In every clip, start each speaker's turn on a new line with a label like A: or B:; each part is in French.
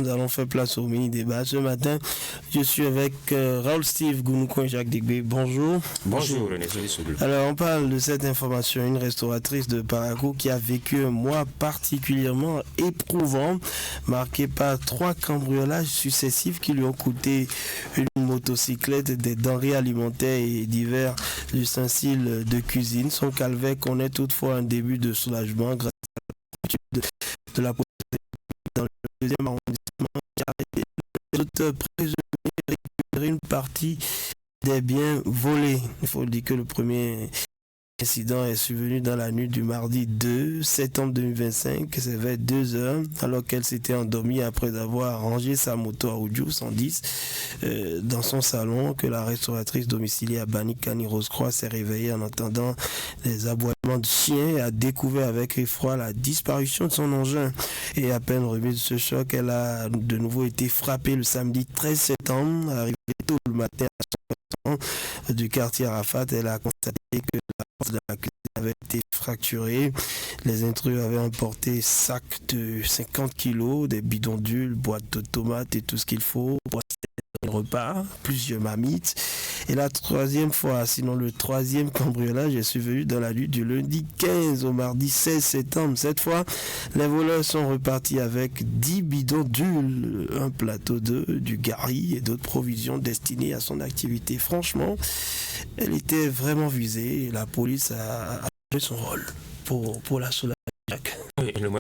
A: allons faire place au mini-débat. Ce matin, je suis avec Raoul Steve Gounouko et Jacques Digbe. Bonjour.
B: Bonjour René.
A: Alors, on parle de cette information. Une restauratrice de Parakou qui a vécu un mois particulièrement éprouvant, marqué par 3 cambriolages successifs qui lui ont coûté une motocyclette, des denrées alimentaires et divers ustensiles de cuisine. Son calvaire connaît toutefois un début de soulagement grâce à la de la police dans le deuxième arrondissement qui a été les auteurs présumés récupérer une partie des biens volés. Il faut dire que le premier incident est survenu dans la nuit du mardi 2 septembre 2025, c'est vers 2 heures, alors qu'elle s'était endormie après avoir rangé sa moto à Oudjou 110 dans son salon, que la restauratrice domiciliée à Banikani Rose-Croix s'est réveillée en entendant les aboiements de chiens et a découvert avec effroi la disparition de son engin. Et à peine remise de ce choc, elle a de nouveau été frappée le samedi 13 septembre, arrivée tôt le matin à son restaurant du quartier Arafat. Elle a constaté que la porte de la cuisine avait été fracturée. Les intrus avaient emporté sacs de 50 kilos, des bidons d'huile, boîtes de tomates et tout ce qu'il faut pour le repas, plusieurs marmites. Et la troisième fois, sinon le troisième cambriolage est survenu dans la nuit du lundi 15 au mardi 16 septembre. Cette fois, les voleurs sont repartis avec 10 bidons d'huile, un plateau d'œufs, du gari et d'autres provisions destinées à son activité. Franchement, elle était vraiment visée et la police a joué son rôle pour la soulager.
B: Oui, le moins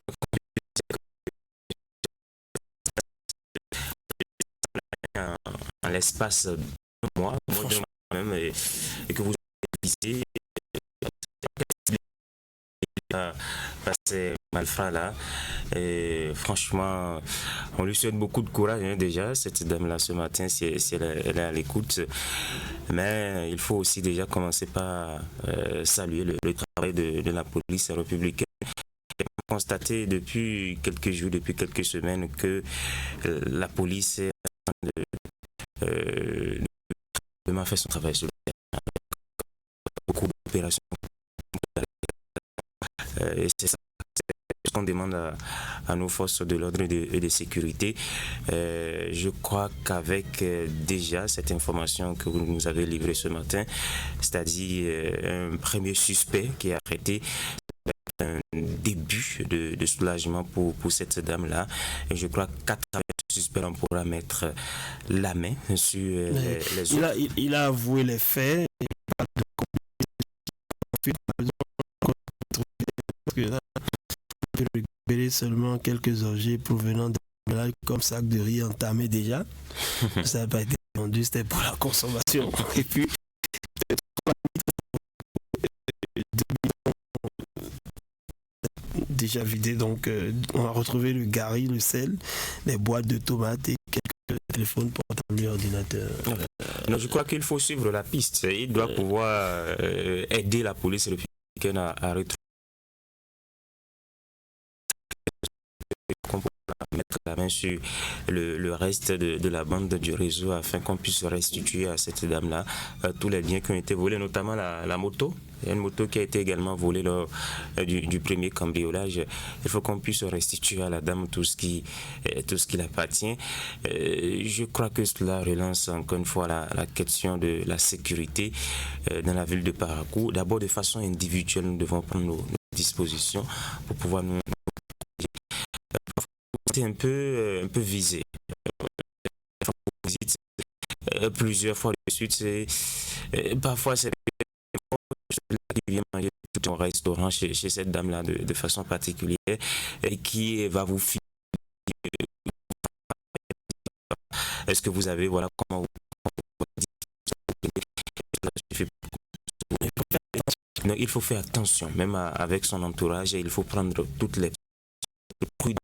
B: en l'espace d'un mois, même, et que vous avez visé par ces malfrats là. Et franchement, on lui souhaite beaucoup de courage déjà, cette dame là ce matin, si elle est à l'écoute. Mais il faut aussi déjà commencer par saluer le travail de la police républicaine. On a constaté depuis quelques jours, depuis quelques semaines que la police est en train de vraiment faire son travail sur le terrain. Beaucoup d'opérations. Et c'est ça qu'on demande à nos forces de l'ordre et de sécurité. Je crois qu'avec déjà cette information que vous nous avez livrée ce matin, c'est-à-dire un premier suspect qui est arrêté, un début de soulagement pour cette dame-là. Et je crois qu'à travers ce suspect, on pourra mettre la main sur les autres.
A: Il a avoué les faits. Récupérer seulement quelques objets provenant de ménage comme sac de riz entamé déjà. Ça n'a pas été vendu, c'était pour la consommation. Et puis, déjà vidé, donc on a retrouvé le gari, le sel, les boîtes de tomates et quelques téléphones portables et ordinateurs.
B: Non, je crois qu'il faut suivre la piste. Il doit pouvoir aider la police républicaine à retrouver mettre la main sur le reste de la bande du réseau afin qu'on puisse restituer à cette dame-là tous les biens qui ont été volés, notamment la moto. Il y a une moto qui a été également volée lors du premier cambriolage. Il faut qu'on puisse restituer à la dame tout ce qui l'appartient. Je crois que cela relance encore une fois la question de la sécurité dans la ville de Parakou. D'abord, de façon individuelle, nous devons prendre nos dispositions pour pouvoir nous un peu visé. Plusieurs fois de suite, parfois c'est qui vient manger tout un restaurant chez cette dame-là de façon particulière et qui va vous filer. Est-ce que vous avez, voilà, comment vous non, il faut faire attention, même avec son entourage, et il faut prendre toutes les prudences.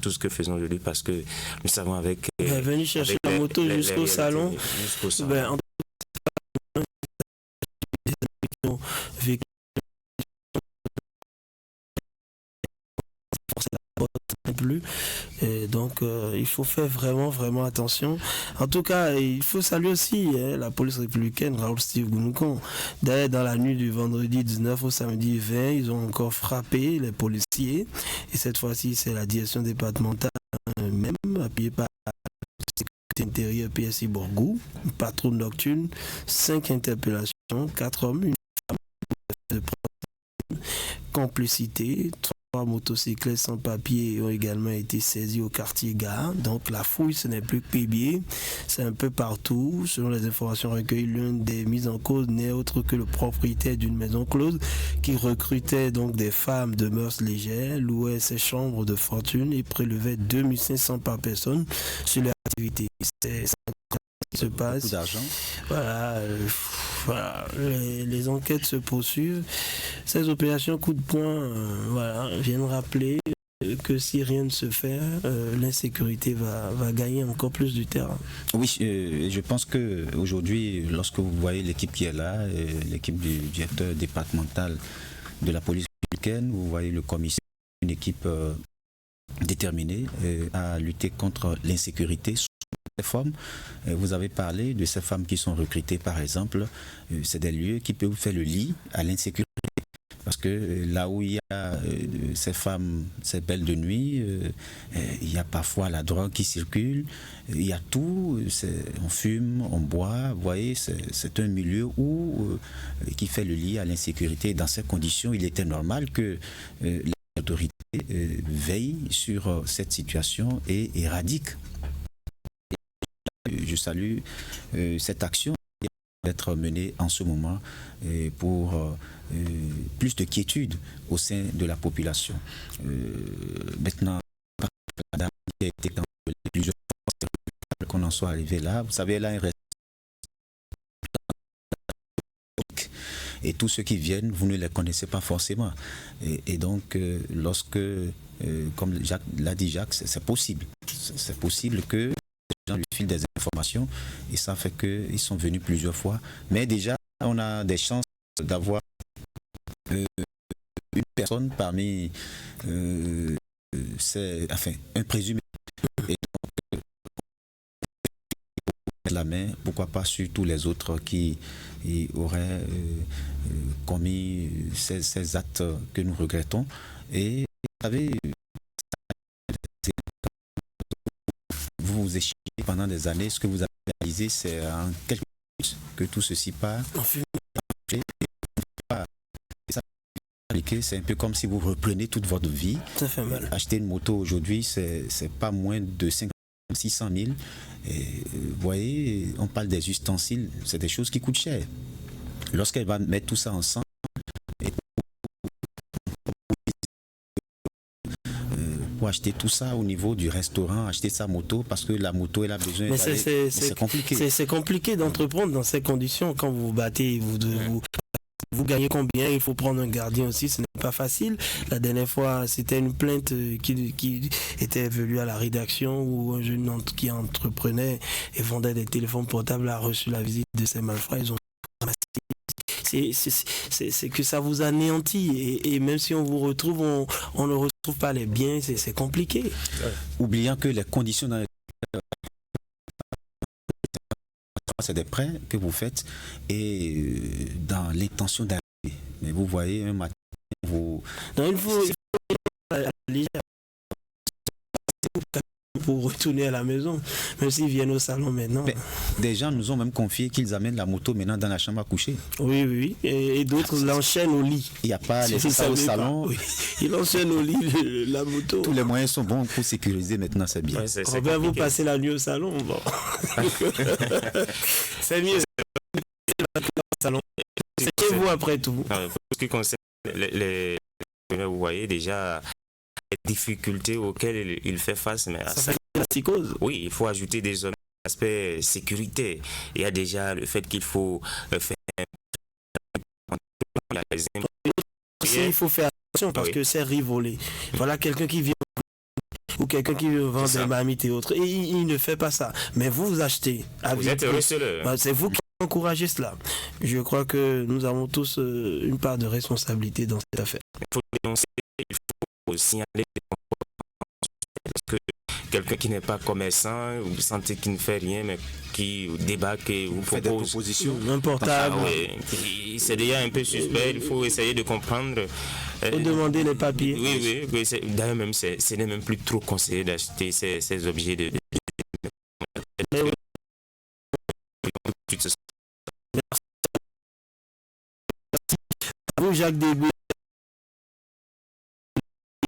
B: Tout ce que faisons aujourd'hui parce que nous savons avec
A: venir chercher la moto jusqu'au salon. Plus et donc il faut faire vraiment attention. En tout cas, il faut saluer aussi la police républicaine, Raoul Steve Gounouko. D'ailleurs, dans la nuit du vendredi 19 au samedi 20, ils ont encore frappé les policiers et cette fois-ci c'est la direction départementale même appuyé par la sécurité intérieure PSI Borgou, patrouille nocturne, 5 interpellations, 4 hommes, une femme de complicité. 3 motocyclettes sans papier ont également été saisies au quartier Gare. Donc la fouille, ce n'est plus que Pébier, c'est un peu partout. Selon les informations recueillies, l'une des mises en cause n'est autre que le propriétaire d'une maison close qui recrutait donc des femmes de mœurs légères, louait ses chambres de fortune et prélevait 2500 par personne sur leur activité. C'est ça qui se passe.
C: Beaucoup d'argent.
A: Voilà, les enquêtes se poursuivent. Ces opérations coup de poing viennent rappeler que si rien ne se fait, l'insécurité va gagner encore plus du terrain.
C: Oui, je pense qu'aujourd'hui, lorsque vous voyez l'équipe qui est là, l'équipe du directeur départemental de la police républicaine, vous voyez le commissaire, une équipe déterminée à lutter contre l'insécurité. Formes. Vous avez parlé de ces femmes qui sont recrutées, par exemple. C'est des lieux qui peuvent faire le lit à l'insécurité. Parce que là où il y a ces femmes, ces belles de nuit, il y a parfois la drogue qui circule, il y a tout, on fume, on boit. Vous voyez, c'est un milieu qui fait le lit à l'insécurité. Dans ces conditions, il était normal que les autorités veillent sur cette situation et éradiquent. Je salue cette action qui va être menée en ce moment pour plus de quiétude au sein de la population. Maintenant, la dame qui a été dans plusieurs fois qu'on en soit arrivé là, vous savez, là, il reste. Et tous ceux qui viennent, vous ne les connaissez pas forcément. Et donc, lorsque, comme l'a dit Jacques, c'est possible. C'est possible que les gens lui filent des informations et ça fait qu'ils sont venus plusieurs fois. Mais déjà, on a des chances d'avoir une personne parmi un présumé. Et donc, la main, pourquoi pas sur tous les autres qui auraient commis ces actes que nous regrettons. Et vous savez, vous vous échiez pendant des années, ce que vous avez réalisé, c'est en quelques minutes que tout ceci part. C'est un peu comme si vous reprenez toute votre vie.
A: Ça fait mal.
C: Acheter une moto aujourd'hui, c'est pas moins de 600 000. Et, vous voyez, on parle des ustensiles, c'est des choses qui coûtent cher. Lorsqu'elle va mettre tout ça ensemble, pour acheter tout ça au niveau du restaurant, acheter sa moto, parce que la moto, elle a besoin
A: d'aller. C'est compliqué. C'est compliqué d'entreprendre dans ces conditions. Quand vous vous battez, vous gagnez combien? Il faut prendre un gardien aussi, ce n'est pas facile. La dernière fois, c'était une plainte qui était venue à la rédaction où un jeune qui entreprenait et vendait des téléphones portables a reçu la visite de ces malfrats. Ils ont c'est que ça vous anéantit et même si on vous retrouve, on ne retrouve pas les biens, c'est compliqué.
C: Oubliant que les conditions dans c'est des prêts que vous faites et dans l'intention d'arriver. Mais vous voyez, un matin, vous...
A: Non, il faut pour retourner à la maison, même s'ils viennent au salon maintenant.
C: Mais des gens nous ont même confié qu'ils amènent la moto maintenant dans la chambre à coucher.
A: Oui. Et d'autres l'enchaînent au lit.
C: Il n'y a pas les ça au salon.
A: Oui. Ils l'enchaînent au lit, la moto.
C: Tous les moyens sont bons pour sécuriser maintenant, c'est bien.
A: Ouais, Robert, vous passez la nuit au salon. Bon. C'est mieux. C'est chez vous après tout.
B: Pour ce qui concerne vous voyez déjà les difficultés auxquelles il fait face. Mais
A: ça fait la psychose.
B: Oui, il faut ajouter des aspects sécurité. Il y a déjà le fait qu'il faut faire
A: il faut faire attention parce que c'est rivolé. Voilà quelqu'un qui vient ou quelqu'un qui veut vendre des marmites et autres. Et il ne fait pas ça. Mais vous achetez.
B: Vous êtes
A: c'est vous qui encouragez cela. Je crois que nous avons tous une part de responsabilité dans cette affaire.
B: Il faut dénoncer, il faut signaler parce que quelqu'un qui n'est pas commerçant, vous sentez qu'il ne fait rien, mais qui débarque et vous propose
C: des propositions.
A: Un portable.
B: C'est déjà un peu suspect, il faut essayer de comprendre.
A: Il faut demander les papiers.
B: Oui. D'ailleurs, même, ce n'est même plus trop conseillé d'acheter ces objets de
A: À vous, Jacques Débé.